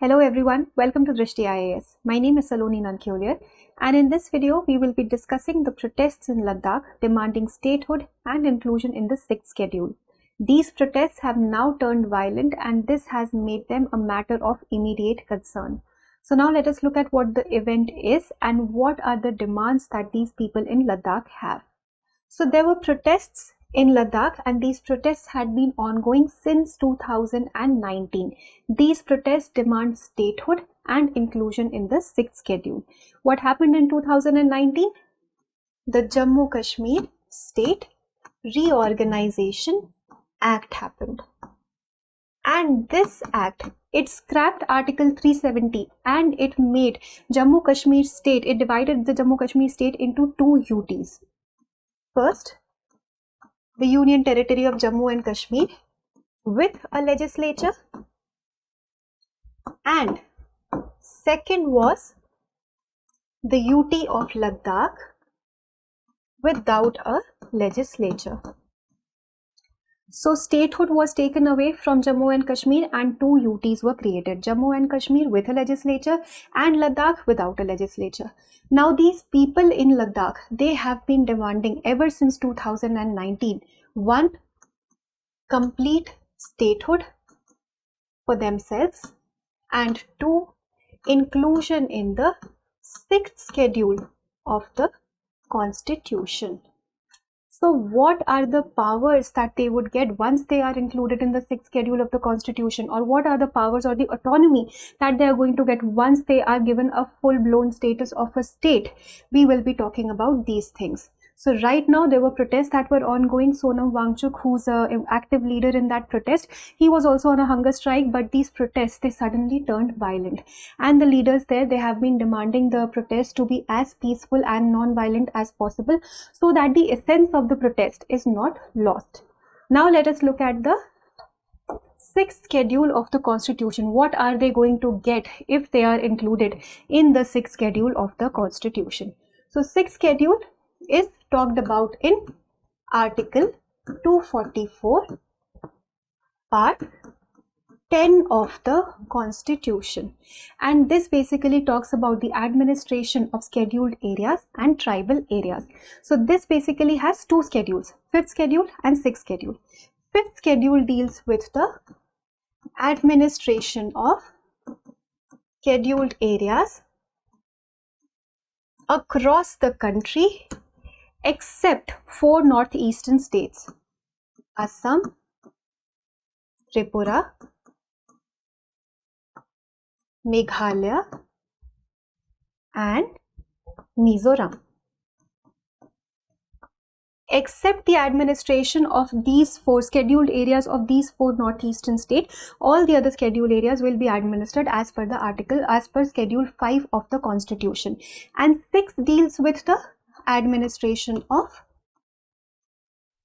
Hello everyone, welcome to Drishti IAS. My name is Saloni Nankyolier, and in this video we will be discussing the protests in Ladakh demanding statehood and inclusion in the 6th schedule. These protests have now turned violent and this has made them a matter of immediate concern. So now let us look at what the event is and what are the demands that these people in Ladakh have. So there were protests in Ladakh and these protests had been ongoing since 2019. These protests demand statehood and inclusion in the 6th schedule. What happened in 2019? The Jammu Kashmir State Reorganization Act happened. And this act, it scrapped Article 370 and it made Jammu Kashmir State, it divided the Jammu Kashmir State into two UTs. First, the Union Territory of Jammu and Kashmir with a legislature, and second was the UT of Ladakh without a legislature. So statehood was taken away from Jammu and Kashmir and two UTs were created, Jammu and Kashmir with a legislature and Ladakh without a legislature. Now these people in Ladakh, they have been demanding ever since 2019, one, complete statehood for themselves, and two, inclusion in the 6th schedule of the Constitution. So what are the powers that they would get once they are included in the 6th schedule of the Constitution, or what are the powers or the autonomy that they are going to get once they are given a full-blown status of a state? We will be talking about these things. So right now there were protests that were ongoing. Sonam Wangchuk, who's an active leader in that protest, he was also on a hunger strike, but these protests, they suddenly turned violent. And the leaders there, they have been demanding the protests to be as peaceful and non-violent as possible so that the essence of the protest is not lost. Now let us look at the 6th schedule of the Constitution. What are they going to get if they are included in the 6th schedule of the Constitution? So 6th schedule is talked about in Article 244, Part 10 of the Constitution. And this basically talks about the administration of scheduled areas and tribal areas. So this basically has two schedules, 5th schedule and 6th schedule. 5th schedule deals with the administration of scheduled areas across the country except 4 northeastern states, Assam, Tripura, Meghalaya and Mizoram. Except the administration of these 4 scheduled areas of these 4 northeastern states, all the other scheduled areas will be administered as per the article, as per Schedule 5 of the Constitution. And 6 deals with the administration of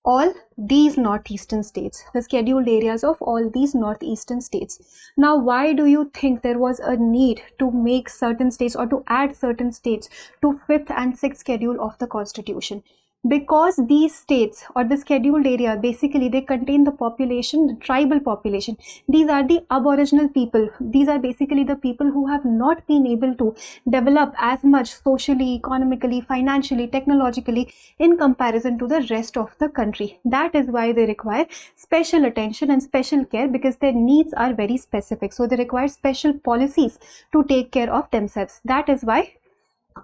all these northeastern states, the scheduled areas of all these northeastern states. Now, why do you think there was a need to make certain states or to add certain states to 5th and 6th schedule of the Constitution? Because these states or the scheduled area, basically they contain the population, the tribal population. These are the aboriginal people. These are basically the people who have not been able to develop as much socially, economically, financially, technologically in comparison to the rest of the country. That is why they require special attention and special care, because their needs are very specific. So they require special policies to take care of themselves. That is why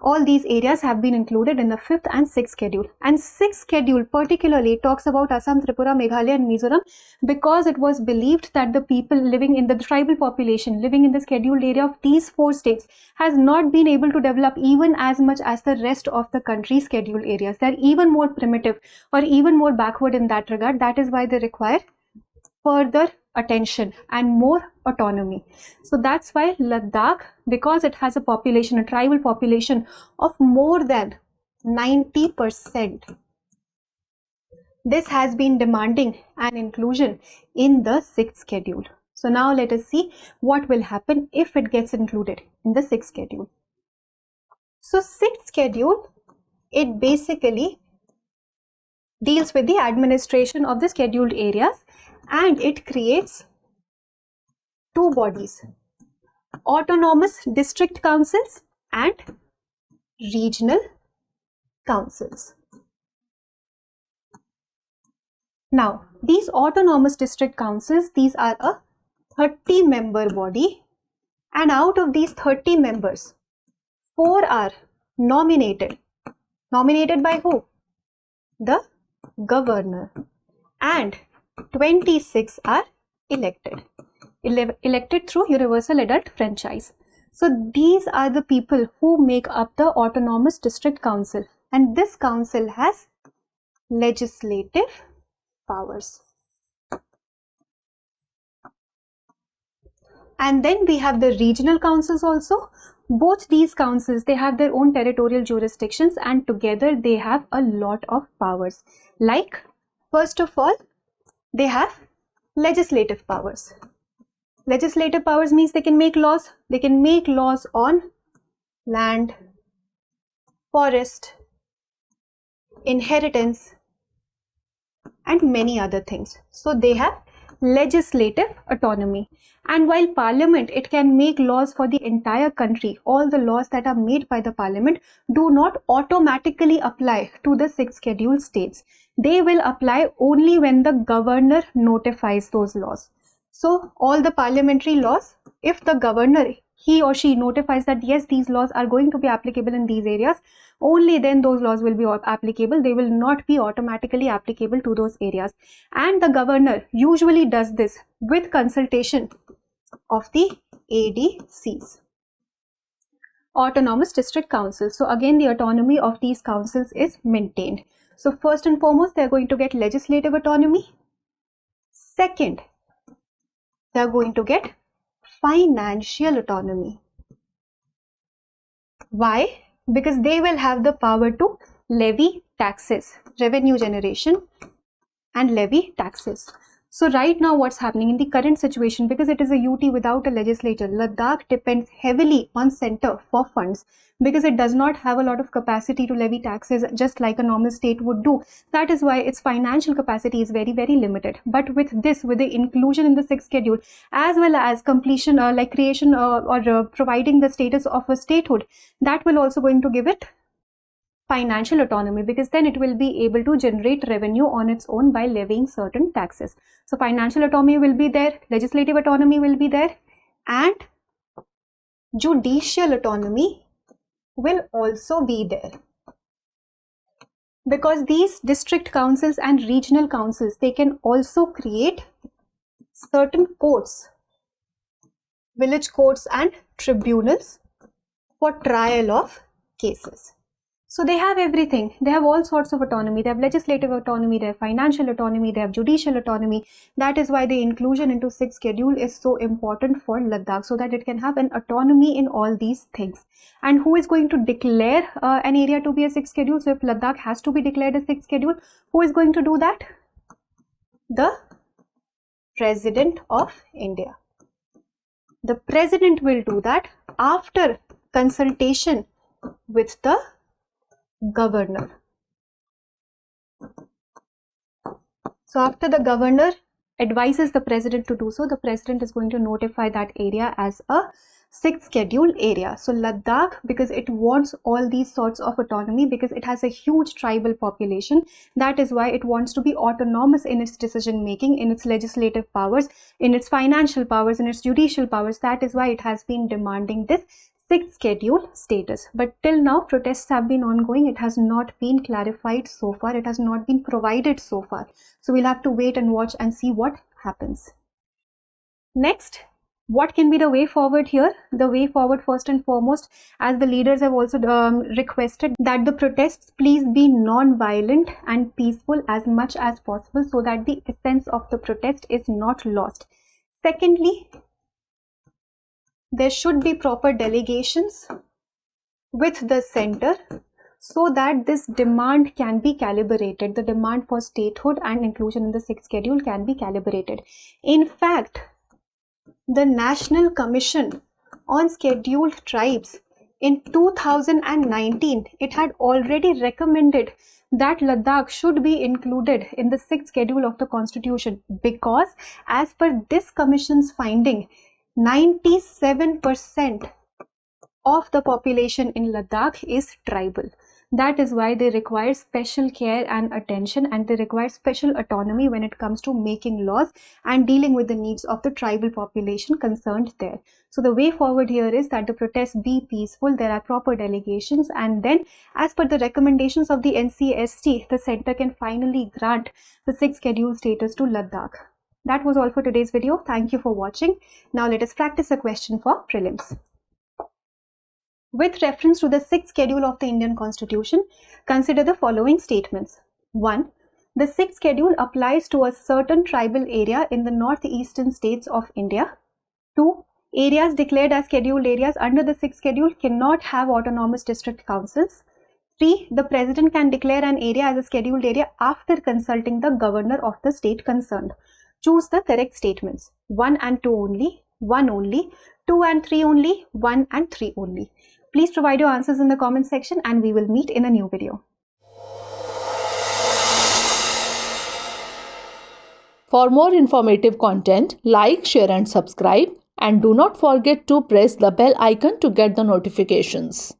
all these areas have been included in the 5th and 6th schedule. And 6th schedule particularly talks about Assam, Tripura, Meghalaya and Mizoram, because it was believed that the people living in the tribal population living in the scheduled area of these 4 states has not been able to develop even as much as the rest of the country's scheduled areas. They are even more primitive or even more backward in that regard. That is why they require further attention and more autonomy. So that's why Ladakh, because it has a population, a tribal population of more than 90%, this has been demanding an inclusion in the 6th schedule. So now let us see what will happen if it gets included in the 6th schedule. So 6th schedule, it basically deals with the administration of the scheduled areas and it creates two bodies. autonomous district councils and regional councils. Now, these autonomous district councils, these are a 30-member body, and out of these 30 members, 4 are nominated. Nominated by who? The governor. And 26 are elected. Elected through universal adult franchise. So these are the people who make up the autonomous district council, and this council has legislative powers. And then we have the regional councils also. Both these councils, they have their own territorial jurisdictions, and together they have a lot of powers. Like, first of all, they have legislative powers. Legislative powers means they can make laws. They can make laws on land, forest, inheritance, and many other things. So they have legislative autonomy. And while parliament, it can make laws for the entire country, all the laws that are made by the parliament do not automatically apply to the 6 scheduled states. They will apply only when the governor notifies those laws. So all the parliamentary laws, if the governor, he or she notifies that yes, these laws are going to be applicable in these areas, only then those laws will be applicable. They will not be automatically applicable to those areas. And the governor usually does this with consultation of the ADCs, autonomous district councils. So again, the autonomy of these councils is maintained. So first and foremost, they are going to get legislative autonomy. Second, they are going to get financial autonomy. Why? Because they will have the power to levy taxes, revenue generation, and levy taxes. So right now what's happening in the current situation, because it is a UT without a legislature, Ladakh depends heavily on center for funds because it does not have a lot of capacity to levy taxes just like a normal state would do. That is why its financial capacity is very, very limited. But with this, with the inclusion in the 6th schedule, as well as completion, like creation or providing the status of a statehood, that will also going to give it financial autonomy, because then it will be able to generate revenue on its own by levying certain taxes. So financial autonomy will be there, legislative autonomy will be there, and judicial autonomy will also be there. Because these district councils and regional councils, they can also create certain courts, village courts and tribunals for trial of cases. So they have everything. They have all sorts of autonomy. They have legislative autonomy, they have financial autonomy, they have judicial autonomy. That is why the inclusion into 6th schedule is so important for Ladakh, so that it can have an autonomy in all these things. And who is going to declare an area to be a 6th schedule? So if Ladakh has to be declared a 6th schedule, who is going to do that? The President of India. The President will do that after consultation with the governor. So after the governor advises the president to do so, the president is going to notify that area as a 6th schedule area. So Ladakh, because it wants all these sorts of autonomy, because it has a huge tribal population, that is why it wants to be autonomous in its decision making, in its legislative powers, in its financial powers, in its judicial powers. That is why it has been demanding this 6th schedule status. But till now protests have been ongoing. It has not been clarified so far. It has not been provided so far. So we'll have to wait and watch and see what happens. Next, what can be the way forward here? The way forward, first and foremost, as the leaders have also requested that the protests please be non-violent and peaceful as much as possible, so that the essence of the protest is not lost. Secondly, there should be proper delegations with the center so that this demand can be calibrated. The demand for statehood and inclusion in the 6th schedule can be calibrated. In fact, the National Commission on Scheduled Tribes in 2019, it had already recommended that Ladakh should be included in the 6th schedule of the Constitution, because as per this commission's finding, 97% of the population in Ladakh is tribal. That is why they require special care and attention, and they require special autonomy when it comes to making laws and dealing with the needs of the tribal population concerned there. So the way forward here is that the protests be peaceful, there are proper delegations, and then as per the recommendations of the NCST, the center can finally grant the 6th schedule status to Ladakh. That was all for today's video. Thank you for watching. Now let us practice a question for prelims. With reference to the 6th schedule of the Indian Constitution, consider the following statements. 1. The 6th schedule applies to a certain tribal area in the northeastern states of India. 2. Areas declared as scheduled areas under the 6th schedule cannot have autonomous district councils. 3. The President can declare an area as a scheduled area after consulting the governor of the state concerned. Choose the correct statements. 1 and 2 only, 1 only, 2 and 3 only, 1 and 3 only. Please provide your answers in the comment section and we will meet in a new video. For more informative content, like, share and subscribe, and do not forget to press the bell icon to get the notifications.